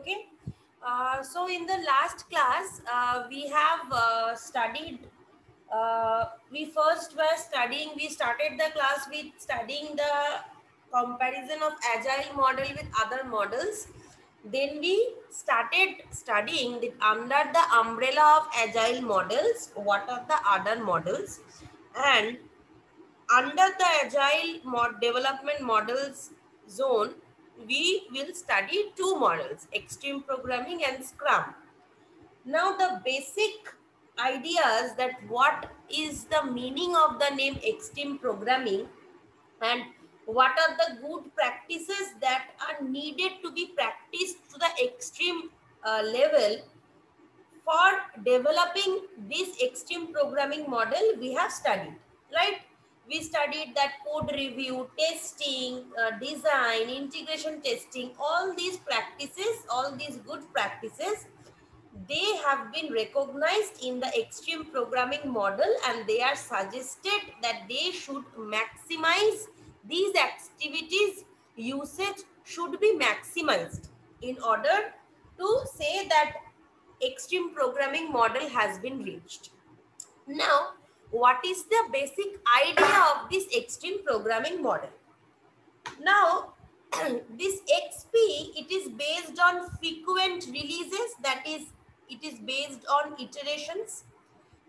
Okay. So in the last class, we have studied. We first were studying. We started the class with studying the comparison of agile model with other models. Then we started studying under the umbrella of agile models. What are the other models? And under the agile development models zone, we will study two models, extreme programming and Scrum. Now the basic ideas that what is the meaning of the name extreme programming and what are the good practices that are needed to be practiced to the extreme level for developing this extreme programming model we have studied, right? We studied that code review, testing, design, integration testing, all these practices, all these good practices, they have been recognized in the extreme programming model and they are suggested that they should maximize these activities usage should be maximized in order to say that extreme programming model has been reached. Now, what is the basic idea of this extreme programming model? Now, this XP, it is based on frequent releases, that is, it is based on iterations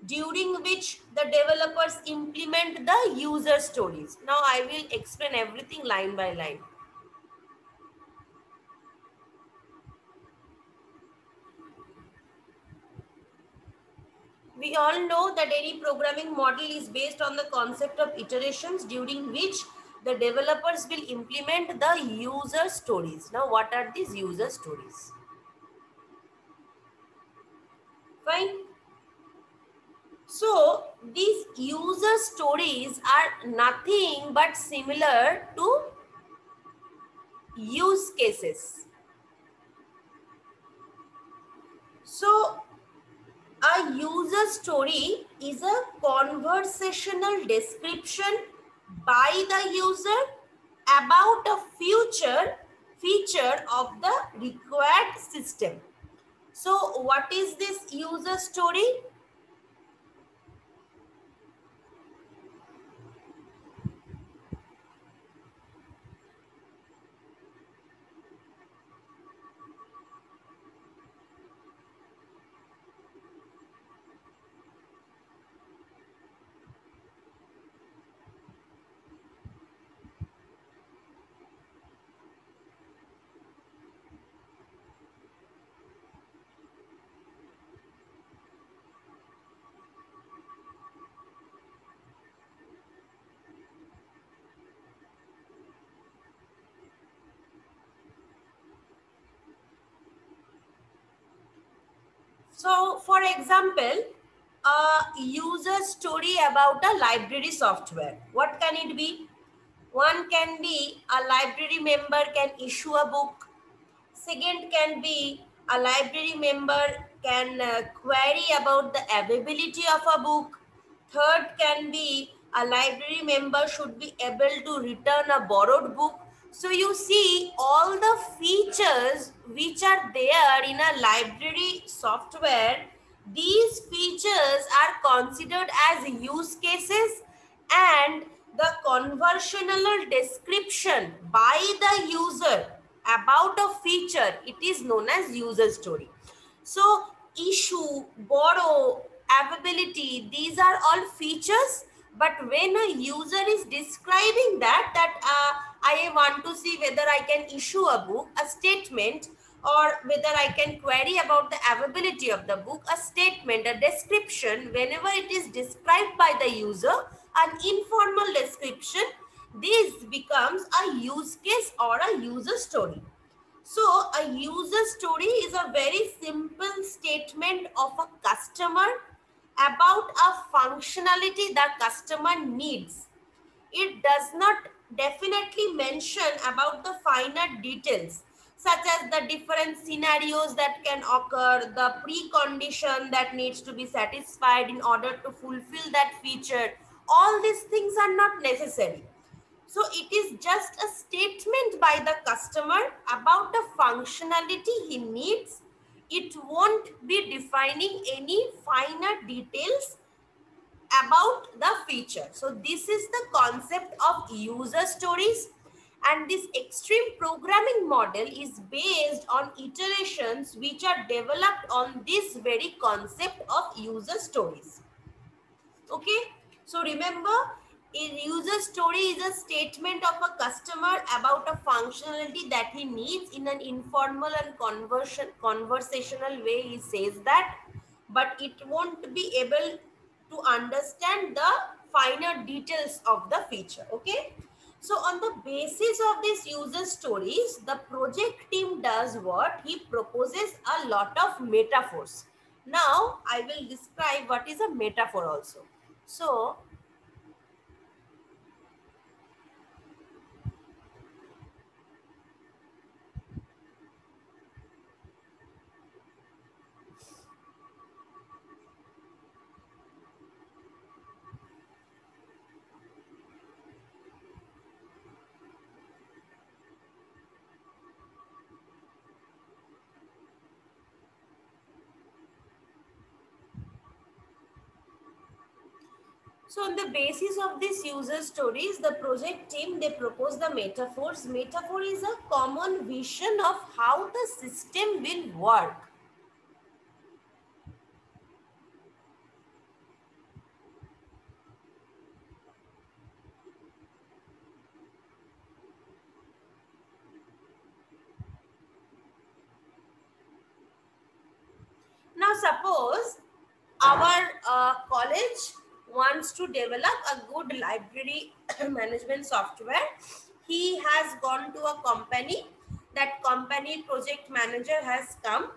during which the developers implement the user stories. Now, I will explain everything line by line. We all know that any programming model is based on the concept of iterations during which the developers will implement the user stories. Now, what are these user stories? Fine. So, these user stories are nothing but similar to use cases. So, a user story is a conversational description by the user about a future feature of the required system. So, what is this user story? So, for example, a user story about a library software. What can it be? One can be a library member can issue a book. Second can be a library member can query about the availability of a book. Third can be a library member should be able to return a borrowed book. So you see all the features which are there in a library software, these features are considered as use cases and the conversational description by the user about a feature, it is known as user story. So issue, borrow, availability, these are all features, but when a user is describing that I want to see whether I can issue a book, a statement, or whether I can query about the availability of the book, a statement, a description, whenever it is described by the user, an informal description, this becomes a use case or a user story. So a user story is a very simple statement of a customer about a functionality the customer needs. It does not definitely mention about the finer details such as the different scenarios that can occur, the precondition that needs to be satisfied in order to fulfill that feature. All these things are not necessary. So it is just a statement by the customer about the functionality he needs. It won't be defining any finer details about the feature. So this is the concept of user stories, and this extreme programming model is based on iterations which are developed on this very concept of user stories. Okay, so remember, a user story is a statement of a customer about a functionality that he needs in an informal and conversational way. He says that, but it won't be able to understand the finer details of the feature. Okay, so on the basis of these user stories, the project team does what? He proposes a lot of metaphors. Now I will describe what is a metaphor also. So, on the basis of these user stories, the project team, they propose the metaphors. Metaphor is a common vision of how the system will work. Now, suppose our college wants to develop a good library management software. He has gone to a company. That company project manager has come.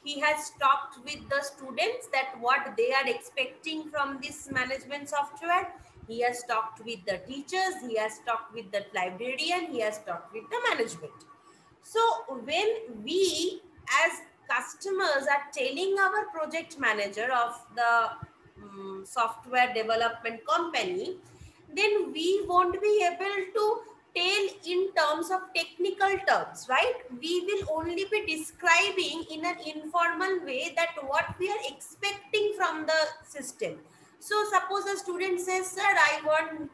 He has talked with the students that what they are expecting from this management software. He has talked with the teachers. He has talked with the librarian. He has talked with the management. So when we as customers are telling our project manager of the software development company, then we won't be able to tell in terms of technical terms, right? We will only be describing in an informal way that what we are expecting from the system. So suppose a student says, sir, I want,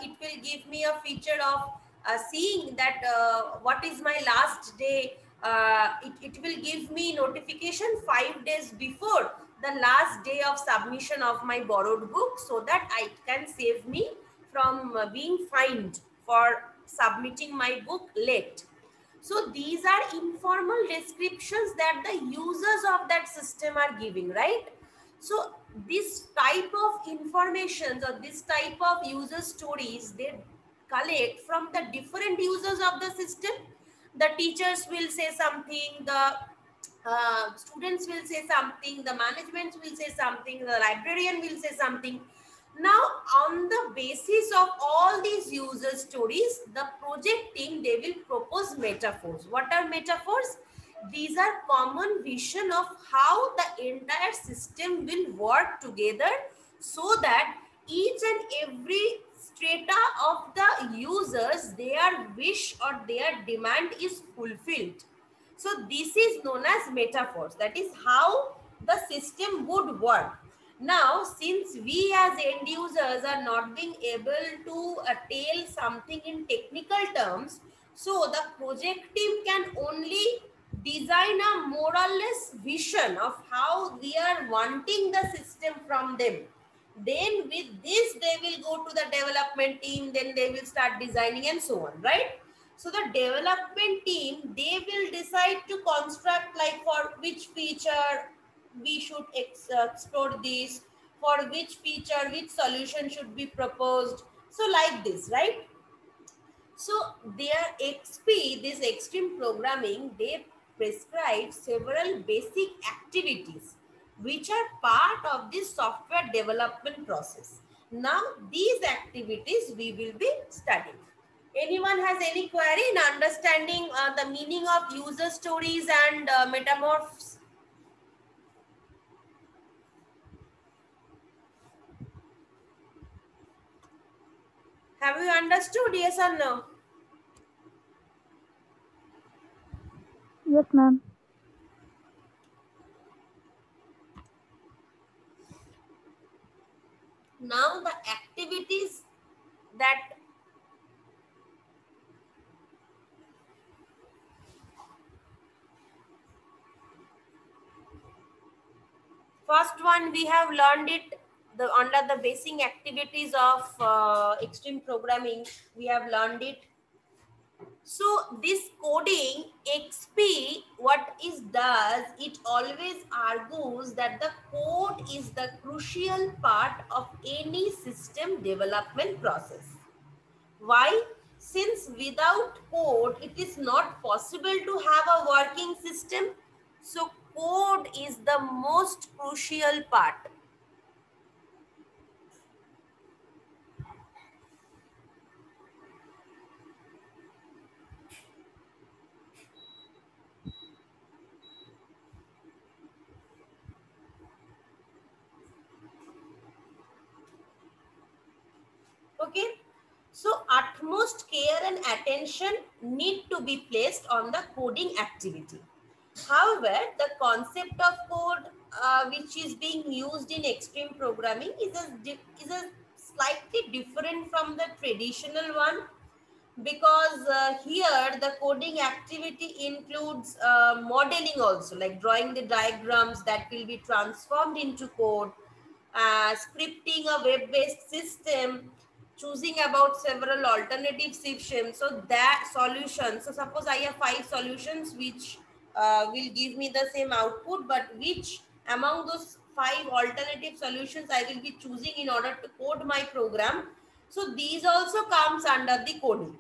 it will give me a feature of seeing that what is my last day. It will give me notification 5 days before the last day of submission of my borrowed book, so that I can save me from being fined for submitting my book late. So these are informal descriptions that the users of that system are giving, right? So this type of information or this type of user stories, they collect from the different users of the system. The teachers will say something, the students will say something, the management will say something, the librarian will say something. Now, on the basis of all these user stories, the project team, they will propose metaphors. What are metaphors? These are common vision of how the entire system will work together, so that each and every strata of the users, their wish or their demand is fulfilled. So this is known as metaphors. That is how the system would work. Now, since we as end users are not being able to tell something in technical terms, so the project team can only design a more or less vision of how we are wanting the system from them. Then with this, they will go to the development team, then they will start designing and so on, right? So the development team, they will decide to construct like for which feature we should explore this, for which feature, which solution should be proposed. So like this, right? So their XP, this extreme programming, they prescribe several basic activities which are part of this software development process. Now these activities we will be studying. Anyone has any query in understanding the meaning of user stories and metamorphs? Have you understood? Yes or no? Yes, ma'am. Now the activities that first one we have learned it the under the basic activities of extreme programming. We have learned it. So this coding XP, what it does, it always argues that the code is the crucial part of any system development process. Why? Since without code, it is not possible to have a working system. So code is the most crucial part. Okay. So utmost care and attention need to be placed on the coding activity. However, the concept of code which is being used in extreme programming is a slightly different from the traditional one, because here the coding activity includes modeling also, like drawing the diagrams that will be transformed into code, scripting a web-based system, choosing about several alternative systems. So that solution, so suppose I have 5 solutions which will give me the same output, but which among those 5 alternative solutions I will be choosing in order to code my program. So these also comes under the coding.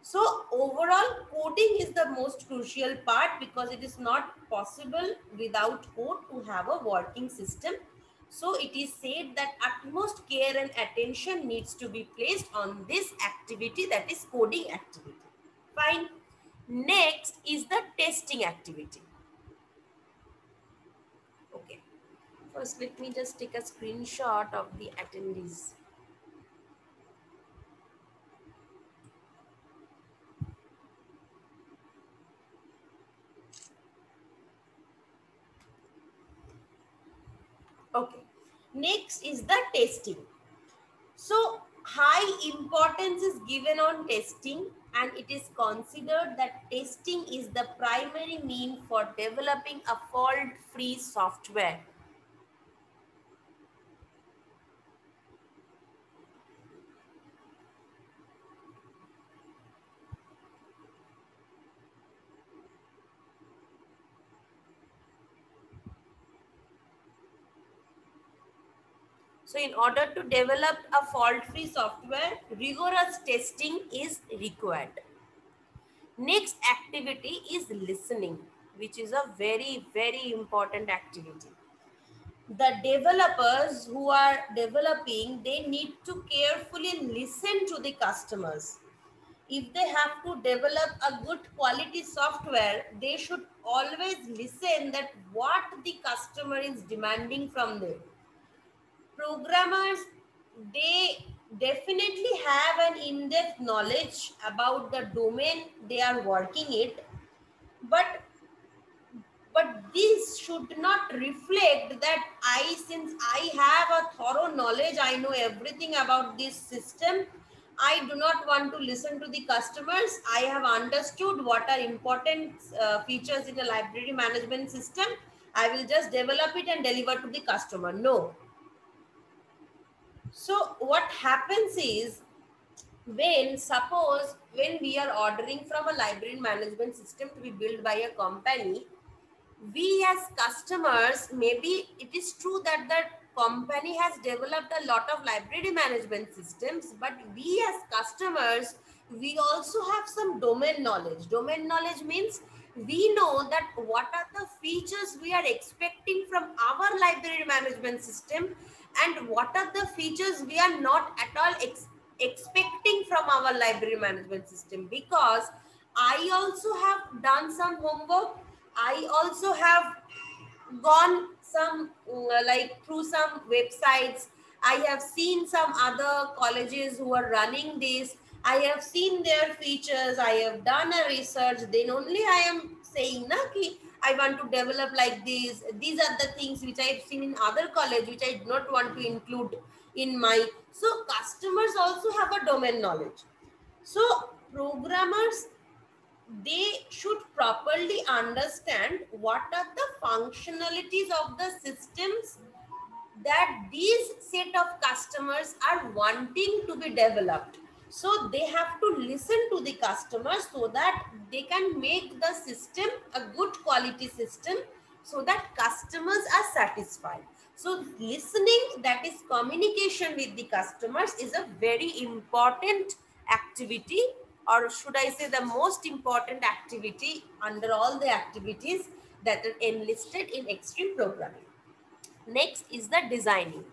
So overall, coding is the most crucial part, because it is not possible without code to have a working system. So it is said that utmost care and attention needs to be placed on this activity, that is coding activity. Fine. Next is the testing activity. Okay. First, let me just take a screenshot of the attendees. Okay. Next is the testing. So high importance is given on testing, and it is considered that testing is the primary mean for developing a fault-free software. So in order to develop a fault-free software, rigorous testing is required. Next activity is listening, which is a very, very important activity. The developers who are developing, they need to carefully listen to the customers. If they have to develop a good quality software, they should always listen that what the customer is demanding from them. Programmers, they definitely have an in-depth knowledge about the domain they are working it, but this should not reflect that since I have a thorough knowledge, I know everything about this system, I do not want to listen to the customers. I have understood what are important features in a library management system. I will just develop it and deliver to the customer. No. So what happens is, when we are ordering from a library management system to be built by a company, we as customers, maybe it is true that the company has developed a lot of library management systems, but we as customers, we also have some domain knowledge. Domain knowledge means we know that what are the features we are expecting from our library management system, and what are the features we are not at all expecting from our library management system. Because I also have done some homework, I also have gone some like through some websites, I have seen some other colleges who are running this. I have seen their features. I have done a research. Then only I am saying na ki I want to develop like this. These are the things which I have seen in other college, which I do not want to include in my. So customers also have a domain knowledge. So programmers, they should properly understand what are the functionalities of the systems that these set of customers are wanting to be developed. So they have to listen to the customers so that they can make the system a good quality system so that customers are satisfied. So listening, that is communication with the customers, is a very important activity, or should I say the most important activity under all the activities that are enlisted in extreme programming. Next is the designing.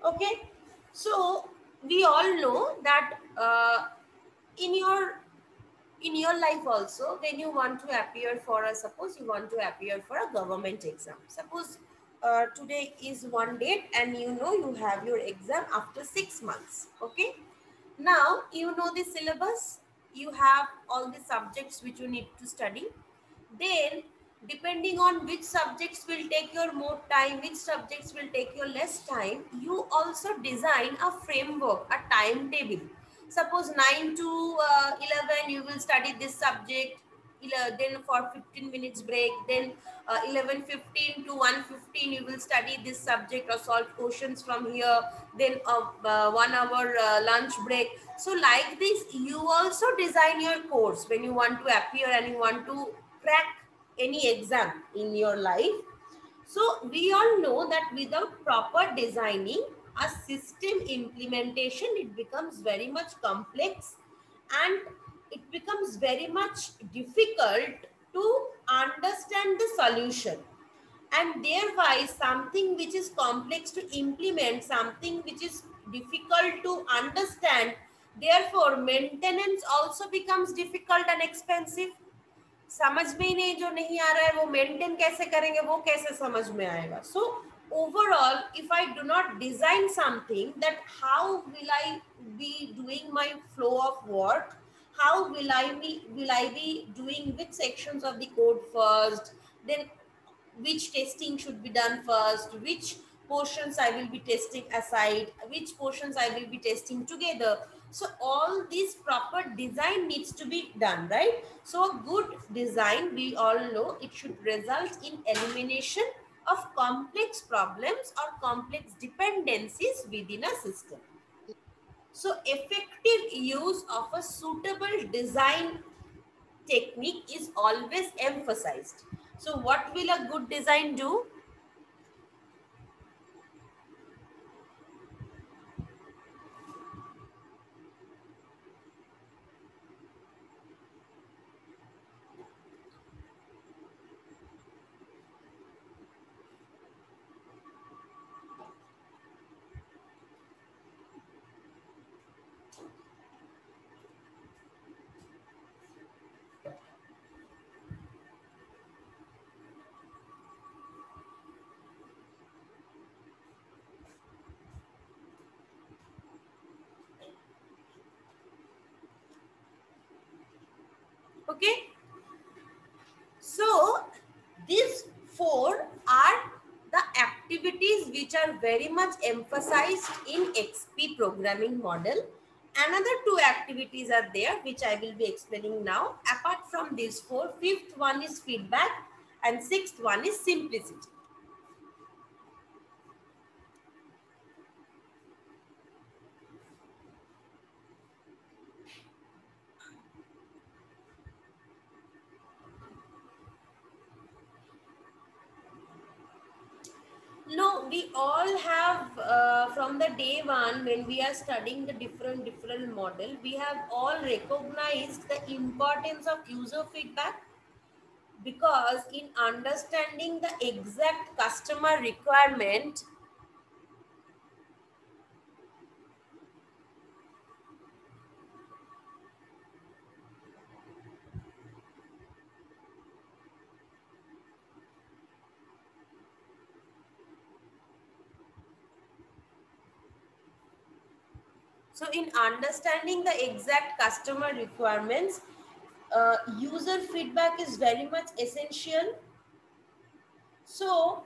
Okay, so we all know that in your life also, when you want to appear for a, suppose you want to appear for a government exam, suppose today is one date and you know you have your exam after 6 months. Okay, now you know the syllabus, you have all the subjects which you need to study. Then depending on which subjects will take your more time, which subjects will take your less time, you also design a framework, a timetable. Suppose 9 to 11 you will study this subject, then for 15 minutes break, then 11:15 to 1:15 you will study this subject or solve questions from here, then 1 hour lunch break. So like this you also design your course when you want to appear and you want to crack any exam in your life. So we all know that without proper designing a system implementation, it becomes very much complex and it becomes very much difficult to understand the solution, and thereby something which is complex to implement, something which is difficult to understand, therefore maintenance also becomes difficult and expensive. समझ में ही नहीं, जो नहीं आ रहा है वो maintain कैसे करेंगे, वो कैसे समझ में आएगा. सो overall, if I do not design something, that how will I be doing my flow of work, how will I be doing which sections of the code first, then which testing should be done first, which portions I will be testing aside, which portions I will be testing together. So all this proper design needs to be done, right? So a good design, we all know, it should result in elimination of complex problems or complex dependencies within a system. So effective use of a suitable design technique is always emphasized. So what will a good design do? Okay, so these four are the activities which are very much emphasized in XP programming model. Another two activities are there which I will be explaining now. Apart from these four, fifth one is feedback and sixth one is simplicity. No, we all have from the day one when we are studying the different model, we have all recognized the importance of user feedback, because in understanding the exact customer requirement, So in understanding the exact customer requirements, user feedback is very much essential. So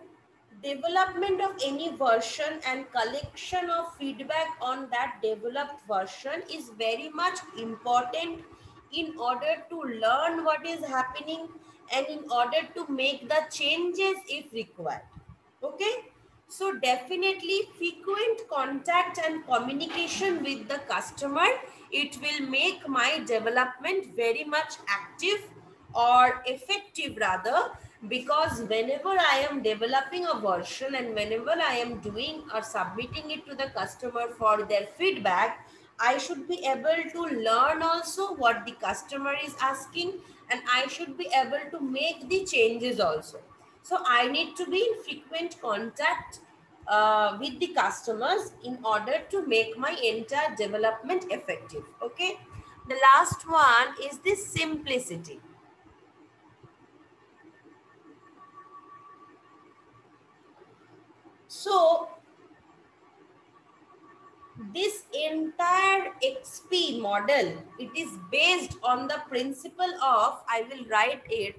development of any version and collection of feedback on that developed version is very much important in order to learn what is happening and in order to make the changes if required. Okay, so definitely frequent contact and communication with the customer, it will make my development very much active or effective rather, because whenever I am developing a version and whenever I am doing or submitting it to the customer for their feedback, I should be able to learn also what the customer is asking, and I should be able to make the changes also. So I need to be in frequent contact with the customers in order to make my entire development effective. Okay. The last one is the simplicity. So this entire XP model, it is based on the principle of, I will write it.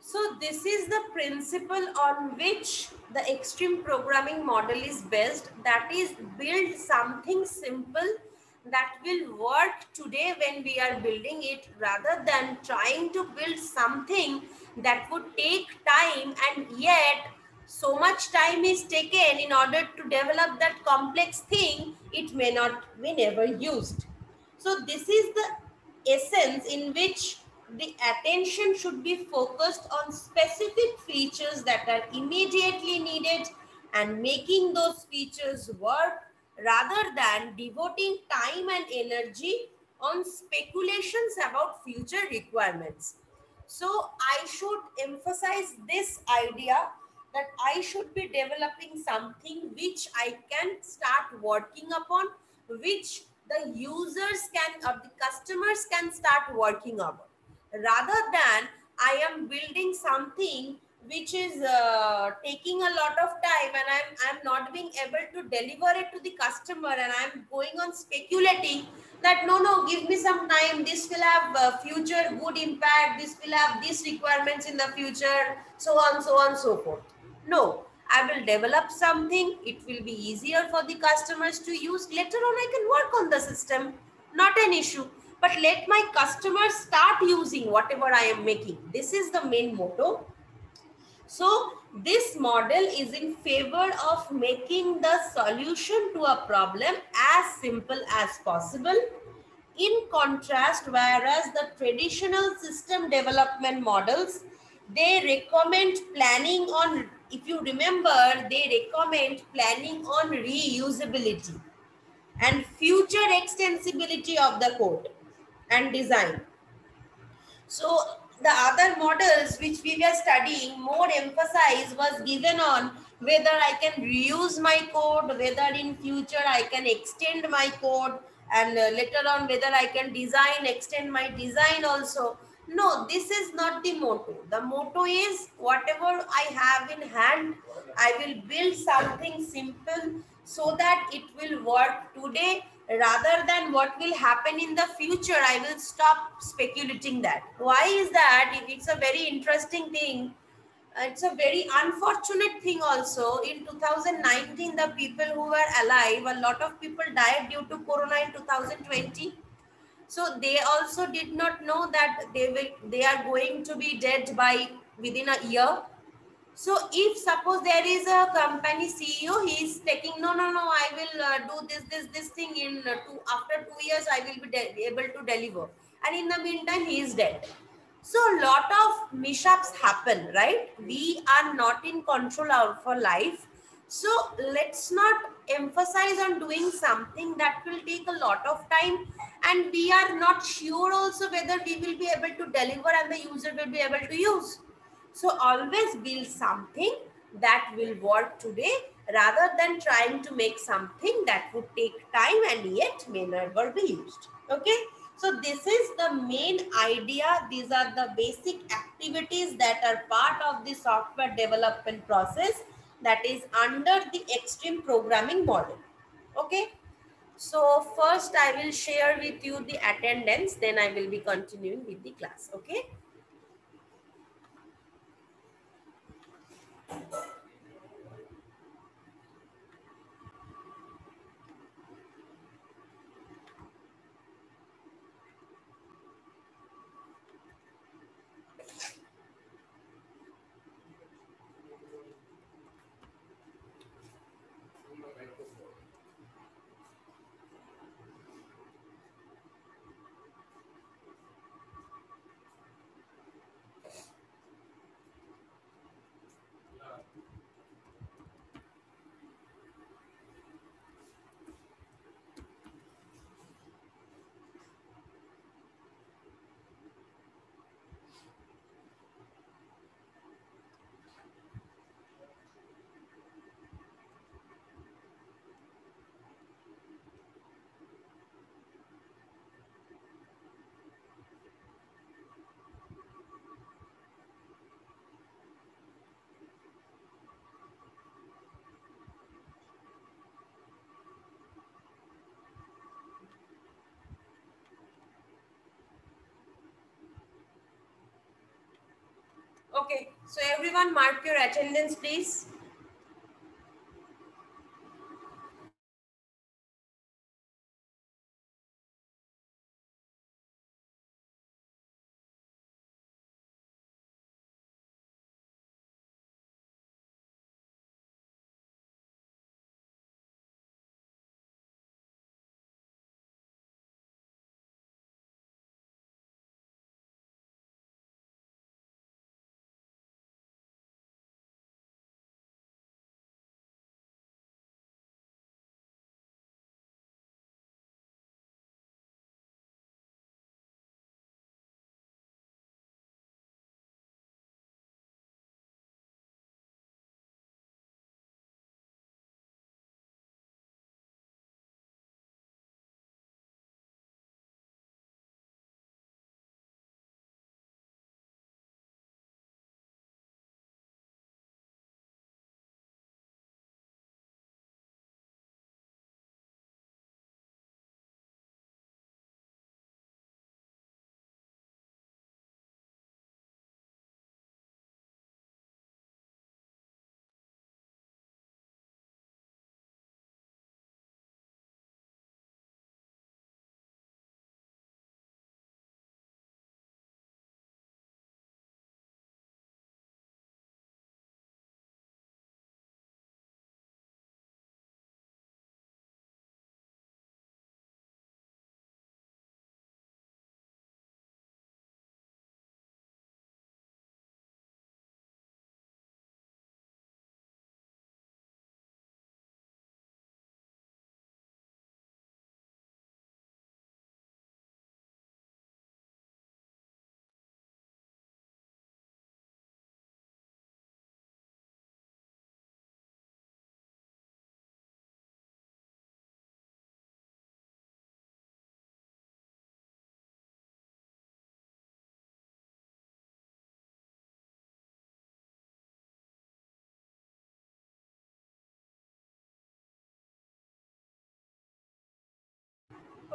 So this is the principle on which the extreme programming model is based. That is, build something simple that will work today when we are building it, rather than trying to build something that would take time, and yet so much time is taken in order to develop that complex thing, it may not be never used. So this is the essence in which the attention should be focused on specific features that are immediately needed and making those features work, rather than devoting time and energy on speculations about future requirements. So I should emphasize this idea that I should be developing something which I can start working upon, which the users can or the customers can start working upon, rather than I am building something which is taking a lot of time and I'm not being able to deliver it to the customer, and I'm going on speculating that no, give me some time, this will have future good impact, this will have these requirements in the future, so on so forth. No, I will develop something, it will be easier for the customers to use, later on I can work on the system, not an issue, but let my customers start using whatever I am making. This is the main motto. So this model is in favor of making the solution to a problem as simple as possible. In contrast, whereas the traditional system development models, they recommend planning on, if you remember, they recommend planning on reusability and future extensibility of the code and design. So the other models which we were studying, more emphasis was given on whether I can reuse my code, whether in future I can extend my code, and later on whether I can extend my design also. No, this is not the motto. The motto is whatever I have in hand, I will build something simple so that it will work today, rather than what will happen in the future, I will stop speculating that. Why is that? It's a very interesting thing. It's a very unfortunate thing also. In 2019, the people who were alive, a lot of people died due to corona in 2020. So they also did not know that they are going to be dead by within a year. So if suppose there is a company CEO, he is taking no, I will do this thing in after 2 years I will be able to deliver, and in the meantime he is dead. So a lot of mishaps happen, right? We are not in control of our life. So let's not emphasize on doing something that will take a lot of time, and we are not sure also whether we will be able to deliver and the user will be able to use. So always build something that will work today rather than trying to make something that would take time and yet may never be used. Okay. So this is the main idea. These are the basic activities that are part of the software development process that is under the extreme programming model. Okay. So first I will share with you the attendance, then I will be continuing with the class. Okay. Okay, so everyone mark your attendance, please.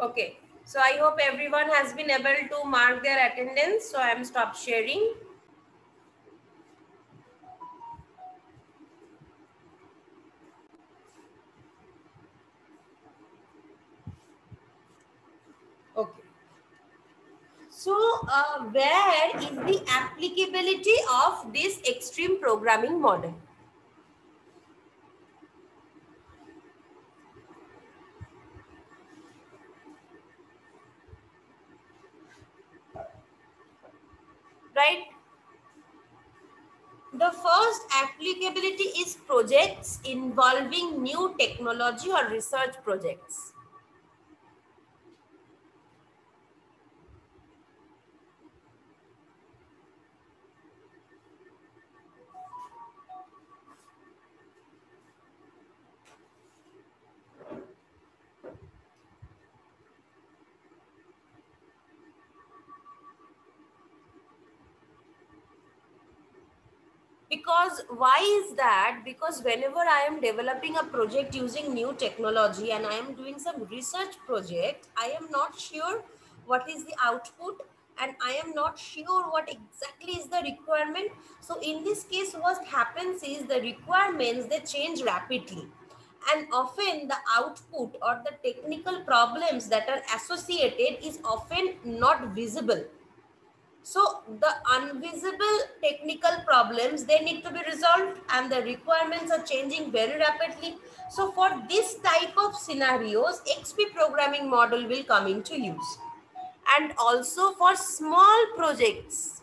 Okay. So I hope everyone has been able to mark their attendance. So I am stop sharing. Okay. So where is the applicability of this extreme programming model? Right? The first applicability is projects involving new technology or research projects. Because why is that? Because whenever I am developing a project using new technology and I am doing some research project, I am not sure what is the output and I am not sure what exactly is the requirement. So in this case, what happens is the requirements, they change rapidly, and often the output or the technical problems that are associated is often not visible. So the invisible technical problems, they need to be resolved and the requirements are changing very rapidly. So for this type of scenarios, XP programming model will come into use. And also for small projects,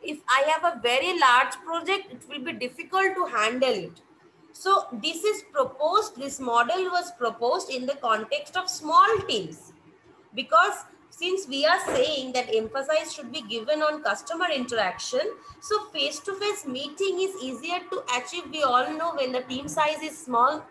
if I have a very large project, it will be difficult to handle it. So this model was proposed in the context of small teams, because since we are saying that emphasis should be given on customer interaction, so face-to-face meeting is easier to achieve. We all know when the team size is small,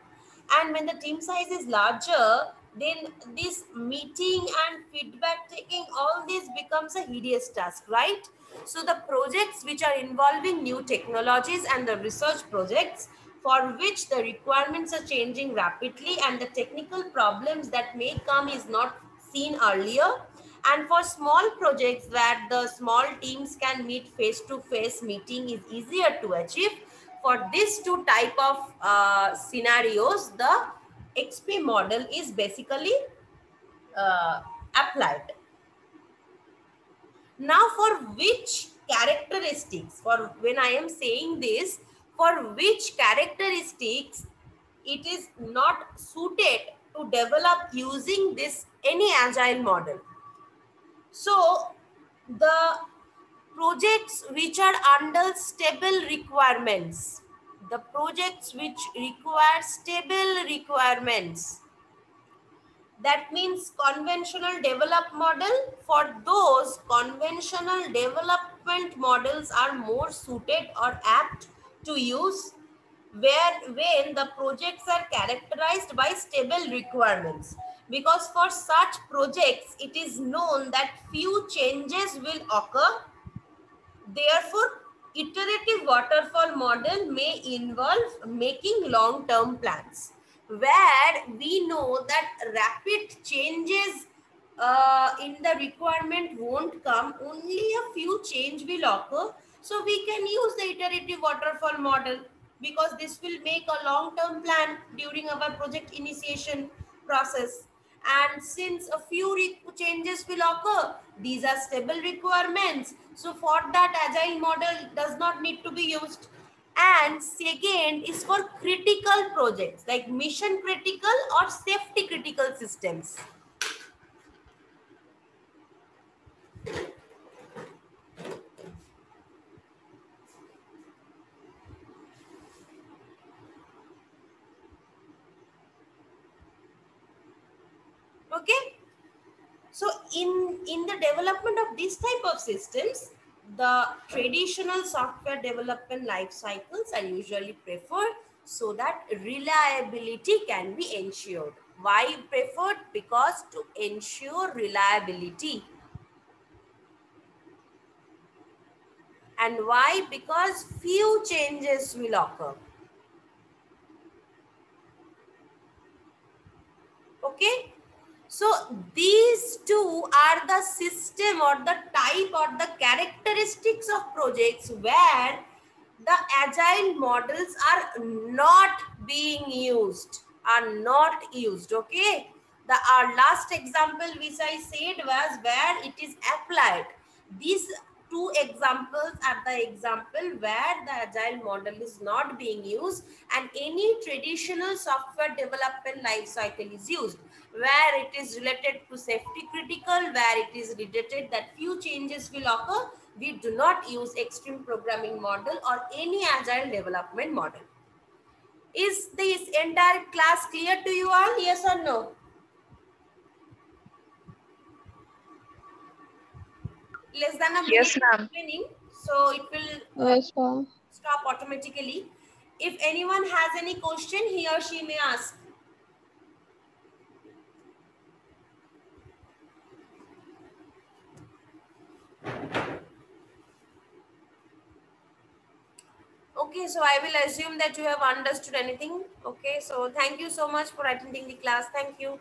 and when the team size is larger, then this meeting and feedback taking, all this becomes a hideous task, right? So the projects which are involving new technologies and the research projects for which the requirements are changing rapidly and the technical problems that may come is not seen earlier, and for small projects that the small teams can meet face-to-face meeting is easier to achieve, for these two type of scenarios, the XP model is basically applied. Now for which characteristics, for when I am saying this, for which characteristics it is not suited to develop using this any agile model? So the projects which are under stable requirements, the projects which require stable requirements, that means conventional develop model, for those conventional development models are more suited or apt to use where when the projects are characterized by stable requirements, because for such projects it is known that few changes will occur. Therefore, iterative waterfall model may involve making long-term plans, where we know that rapid changes in the requirement won't come, only a few change will occur. So we can use the iterative waterfall model, because this will make a long-term plan during our project initiation process. And since a few changes will occur, these are stable requirements, so for that agile model does not need to be used. And second is for critical projects like mission critical or safety critical systems. Okay, so in the development of this type of systems, the traditional software development life cycles are usually preferred so that reliability can be ensured. Why preferred? Because to ensure reliability. And why? Because few changes will occur. Okay, So these two are the system or the type or the characteristics of projects where the agile models are not being used, okay. The our last example which I said was where it is applied. These two examples are the example where the agile model is not being used and any traditional software development life cycle is used, where it is related to safety critical, where it is related that few changes will occur. We do not use extreme programming model or any agile development model. Is this entire class clear to you all? Yes or no? Less than a minute Yes, ma'am. explaining, so it will Yes, ma'am. stop automatically. If anyone has any question, he or she may ask. Okay, so I will assume that you have understood anything. Okay, so thank you so much for attending the class. Thank you.